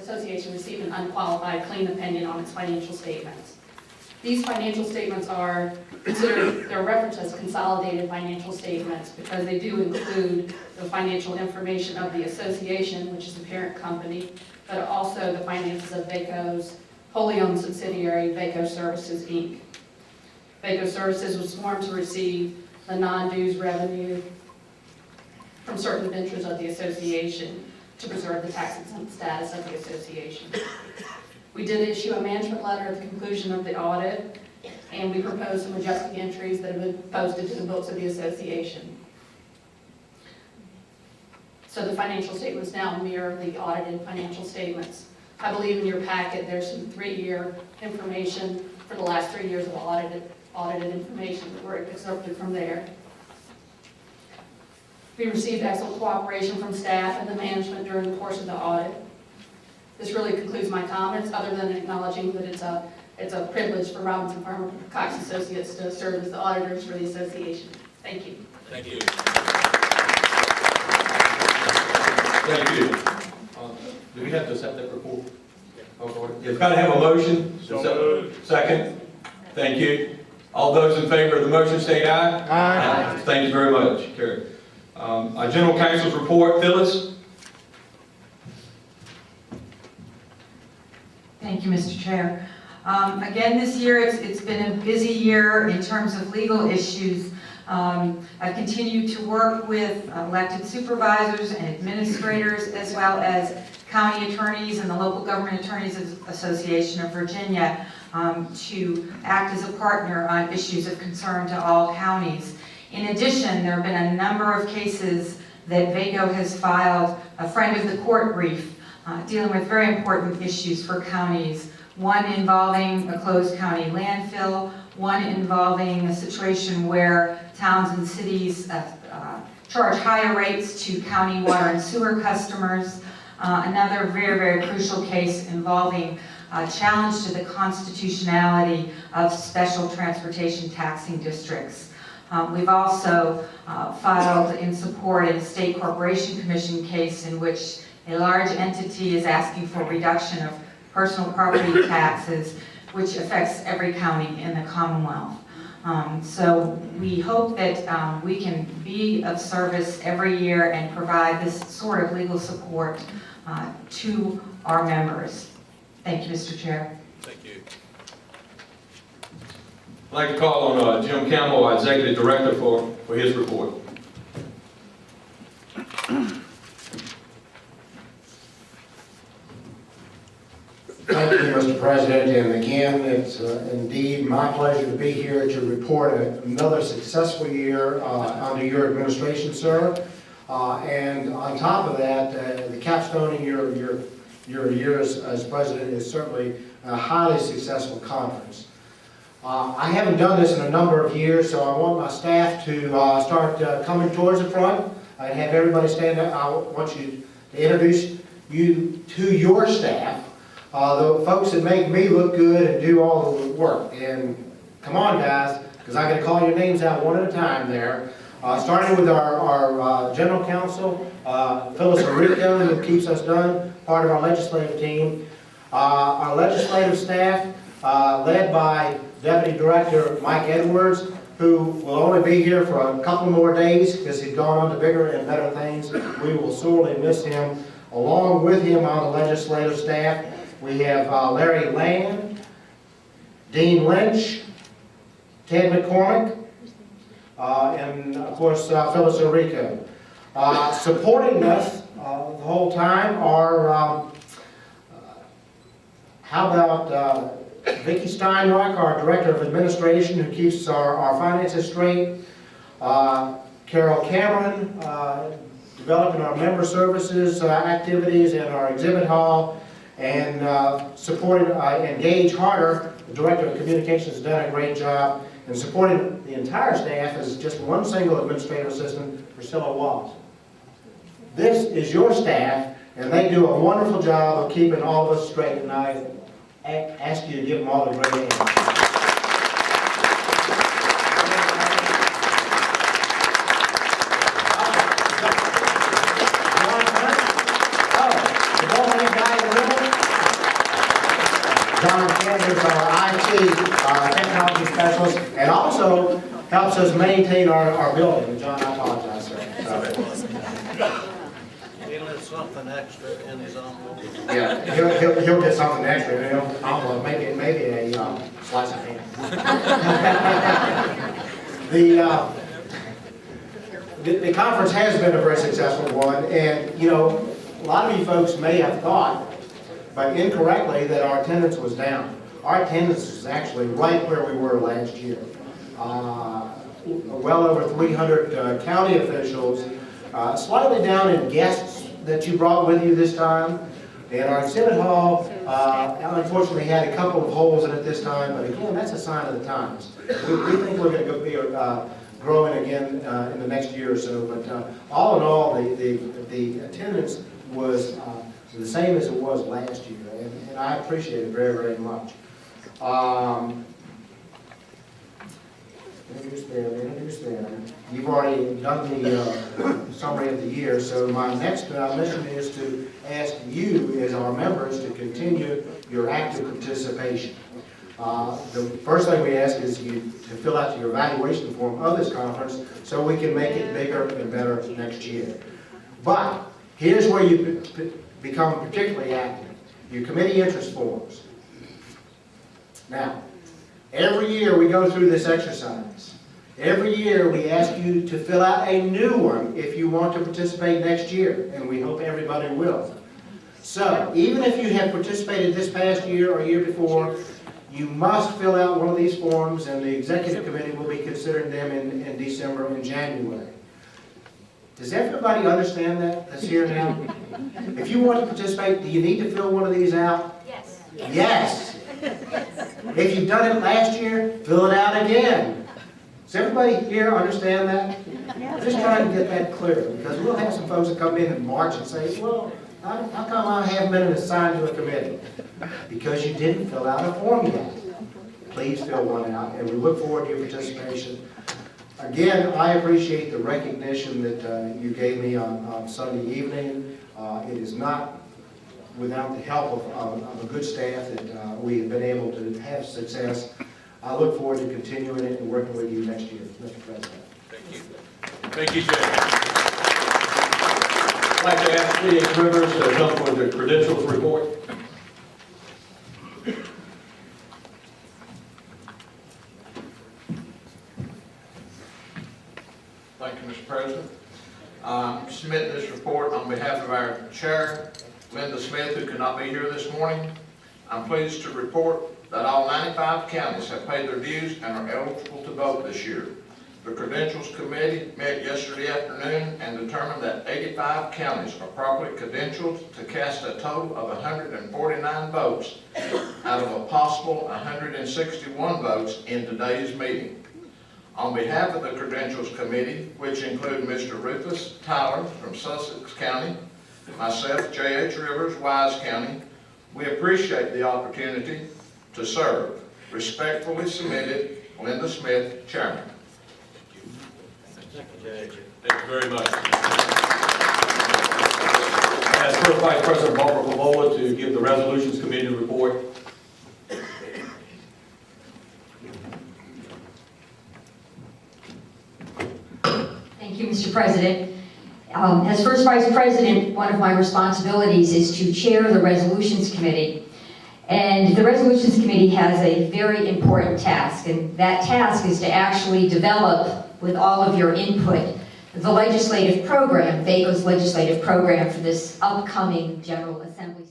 association received an unqualified, clean opinion on its financial statements. These financial statements are considered, they're referenced as consolidated financial statements because they do include the financial information of the association, which is the parent company, but also the finances of VACo's wholly owned subsidiary, VACo Services, Inc. VACo Services was formed to receive the non-dues revenue from certain ventures of the association to preserve the tax-exempt status of the association. We did issue a management letter at the conclusion of the audit, and we proposed some adjusting entries that have been posted to the books of the association. So the financial statements now mirror the audited financial statements. I believe in your packet there's some 3-year information for the last 3 years of audited information that were excerpted from there. We received excellent cooperation from staff and the management during the course of the audit. This really concludes my comments, other than acknowledging that it's a privilege for Robinson Farmer Cox Associates to serve as the auditors for the association. Thank you. Thank you. Thank you. Do we have to accept that report? It's got to have a motion. Second. Thank you. All those in favor of the motion state aye. Aye. Thank you very much. Carried. Our General Counsel's report, Phyllis. Thank you, Mr. Chair. Again, this year it's been a busy year in terms of legal issues. I've continued to work with elected supervisors and administrators, as well as county attorneys and the Local Government Attorneys Association of Virginia, to act as a partner on issues of concern to all counties. In addition, there have been a number of cases that VACo has filed a friend of the court brief dealing with very important issues for counties. One involving a closed county landfill, one involving a situation where towns and cities charge higher rates to county water and sewer customers. Another very, very crucial case involving a challenge to the constitutionality of special transportation taxing districts. We've also filed in support in a state corporation commission case in which a large entity is asking for reduction of personal property taxes, which affects every county in the Commonwealth. So we hope that we can be of service every year and provide this sort of legal support to our members. Thank you, Mr. Chair. Thank you. I'd like to call on Jim Campbell, our Executive Director, for his report. Thank you, Mr. President, and again, it's indeed my pleasure to be here to report another successful year under your administration, sir. And on top of that, the capstone in your years as president is certainly a highly successful conference. I haven't done this in a number of years, so I want my staff to start coming towards the front. I have everybody stand up. I want you to introduce you to your staff. The folks that make me look good and do all the work. And come on, guys, because I got to call your names out one at a time there. Starting with our General Counsel, Phyllis Rico, who keeps us done, part of our legislative team. Our legislative staff, led by Deputy Director Mike Edwards, who will only be here for a couple more days because he's gone on to bigger and better things. We will sorely miss him. Along with him on the legislative staff, we have Larry Land, Dean Lynch, Ted McCormick, and of course Phyllis Rico. Supporting us the whole time are, how about Vicki Steinrock, our Director of Administration, who keeps our finances straight. Carol Cameron, developing our member services activities in our exhibit hall. And supporting Gage Harder, the Director of Communications, has done a great job. And supporting the entire staff is just one single administrative assistant, Priscilla Wallace. This is your staff, and they do a wonderful job of keeping all of us straight, and I ask you to give them all a great hand. The bald-headed guy in the middle, John Sanders, our IT technology specialist, and also helps us maintain our building. John, I apologize, sir. He'll have something extra in his envelope. Yeah, he'll get something extra, and he'll maybe a slice of ham. The conference has been a very successful one, and you know, a lot of you folks may have thought, but incorrectly, that our attendance was down. Our attendance is actually right where we were last year. Well over 300 county officials, slightly down in guests that you brought with you this time. And our exhibit hall, unfortunately, had a couple of holes in it this time, but again, that's a sign of the times. We think we're going to be growing again in the next year or so, but all in all, the attendance was the same as it was last year, and I appreciate it very, very much. Introduce them. You've already done the summary of the year, so my next mission is to ask you, as our members, to continue your active participation. The first thing we ask is you to fill out your evaluation form of this conference so we can make it bigger and better next year. But here's where you become particularly active, your committee interest forms. Now, every year we go through this exercise. Every year we ask you to fill out a new one if you want to participate next year, and we hope everybody will. So, even if you have participated this past year or year before, you must fill out one of these forms, and the executive committee will be considering them in December and January. Does everybody understand that that's here now? If you want to participate, do you need to fill one of these out? Yes. Yes. If you've done it last year, fill it out again. Does everybody here understand that? I'm just trying to get that clear, because we'll have some folks that come in March and say, well, how come I haven't been assigned to a committee? Because you didn't fill out a form yet. Please fill one out, and we look forward to your participation. Again, I appreciate the recognition that you gave me on Sunday evening. It is not without the help of a good staff that we have been able to have success. I look forward to continuing it and working with you next year, Mr. President. Thank you. Thank you, Jay. I'd like to ask C.H. Rivers to come for the credentials report. Thank you, Mr. President. Submitting this report on behalf of our chair, Linda Smith, who could not be here this morning. I'm pleased to report that all 95 counties have paid their dues and are eligible to vote this year. The Credentials Committee met yesterday afternoon and determined that 85 counties are properly credentialed to cast a total of 149 votes out of a possible 161 votes in today's meeting. On behalf of the Credentials Committee, which include Mr. Rufus Tyler from Sussex County, myself, J.H. Rivers, Wise County, we appreciate the opportunity to serve. Respectfully submitted, Linda Smith, Chairman. Thank you very much. Ask First Vice President Barbara Pavola to give the Resolutions Committee report. Thank you, Mr. President. As First Vice President, one of my responsibilities is to chair the Resolutions Committee. And the Resolutions Committee has a very important task, and that task is to actually develop, with all of your input, the legislative program, VACo's legislative program for this upcoming General Assembly.